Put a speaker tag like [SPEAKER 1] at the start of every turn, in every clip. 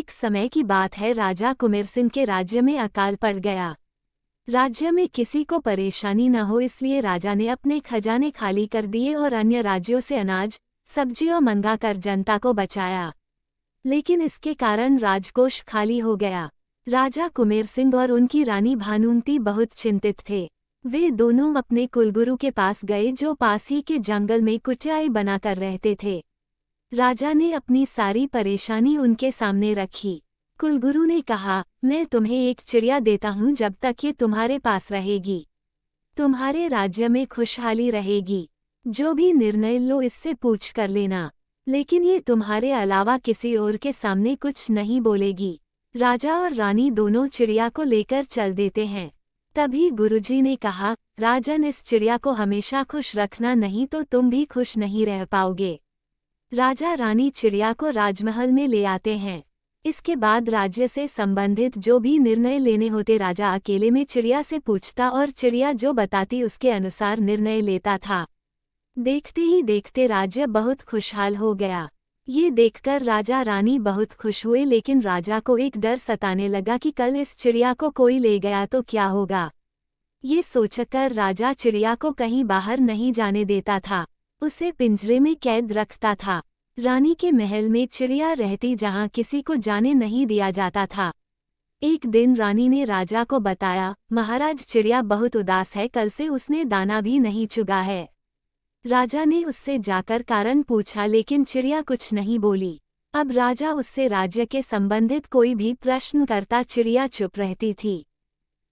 [SPEAKER 1] एक समय की बात है, राजा कुमेर सिंह के राज्य में अकाल पड़ गया। राज्य में किसी को परेशानी न हो इसलिए राजा ने अपने खजाने खाली कर दिए और अन्य राज्यों से अनाज सब्जियां मंगाकर जनता को बचाया। लेकिन इसके कारण राजकोष खाली हो गया। राजा कुमेर सिंह और उनकी रानी भानुमती बहुत चिंतित थे। वे दोनों अपने कुलगुरु के पास गए जो पास ही के जंगल में कुटिया बनाकर रहते थे। राजा ने अपनी सारी परेशानी उनके सामने रखी। कुलगुरु ने कहा, मैं तुम्हें एक चिड़िया देता हूँ, जब तक ये तुम्हारे पास रहेगी तुम्हारे राज्य में खुशहाली रहेगी। जो भी निर्णय लो इससे पूछ कर लेना, लेकिन ये तुम्हारे अलावा किसी और के सामने कुछ नहीं बोलेगी। राजा और रानी दोनों चिड़िया को लेकर चल देते हैं। तभी गुरुजी ने कहा, राजन, इस चिड़िया को हमेशा खुश रखना, नहीं तो तुम भी खुश नहीं रह पाओगे। राजा रानी चिड़िया को राजमहल में ले आते हैं। इसके बाद राज्य से संबंधित जो भी निर्णय लेने होते राजा अकेले में चिड़िया से पूछता और चिड़िया जो बताती उसके अनुसार निर्णय लेता था। देखते ही देखते राज्य बहुत खुशहाल हो गया। ये देखकर राजा रानी बहुत खुश हुए, लेकिन राजा को एक डर सताने लगा कि कल इस चिड़िया को कोई ले गया तो क्या होगा। ये सोचकर राजा चिड़िया को कहीं बाहर नहीं जाने देता था, उसे पिंजरे में कैद रखता था। रानी के महल में चिड़िया रहती जहां किसी को जाने नहीं दिया जाता था। एक दिन रानी ने राजा को बताया, महाराज, चिड़िया बहुत उदास है, कल से उसने दाना भी नहीं चुगा है। राजा ने उससे जाकर कारण पूछा, लेकिन चिड़िया कुछ नहीं बोली। अब राजा उससे राज्य के संबंधित कोई भी प्रश्न करता, चिड़िया चुप रहती थी।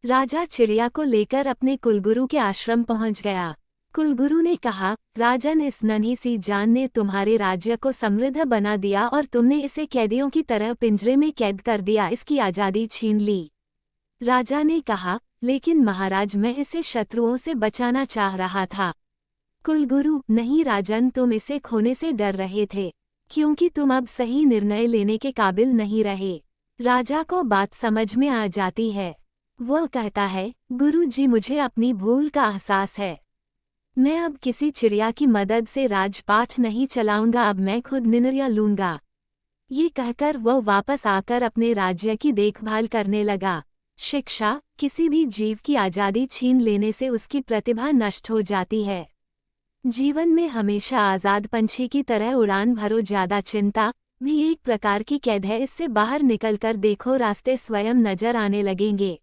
[SPEAKER 1] राजा चिड़िया को लेकर अपने कुलगुरु के आश्रम पहुंच गया। कुलगुरु ने कहा, राजन, इस नन्ही सी जान ने तुम्हारे राज्य को समृद्ध बना दिया और तुमने इसे कैदियों की तरह पिंजरे में कैद कर दिया, इसकी आज़ादी छीन ली। राजा ने कहा, लेकिन महाराज, मैं इसे शत्रुओं से बचाना चाह रहा था। कुलगुरु, नहीं राजन, तुम इसे खोने से डर रहे थे, क्योंकि तुम अब सही निर्णय लेने के काबिल नहीं रहे। राजा को बात समझ में आ जाती है। वो कहता है, गुरु जी, मुझे अपनी भूल का एहसास है। मैं अब किसी चिड़िया की मदद से राजपाट नहीं चलाऊंगा, अब मैं खुद निर्णय लूंगा। ये कहकर वह वापस आकर अपने राज्य की देखभाल करने लगा। शिक्षा, किसी भी जीव की आज़ादी छीन लेने से उसकी प्रतिभा नष्ट हो जाती है। जीवन में हमेशा आज़ाद पंछी की तरह उड़ान भरो, ज्यादा चिंता भी एक प्रकार की कैद है। इससे बाहर निकलकर देखो, रास्ते स्वयं नजर आने लगेंगे।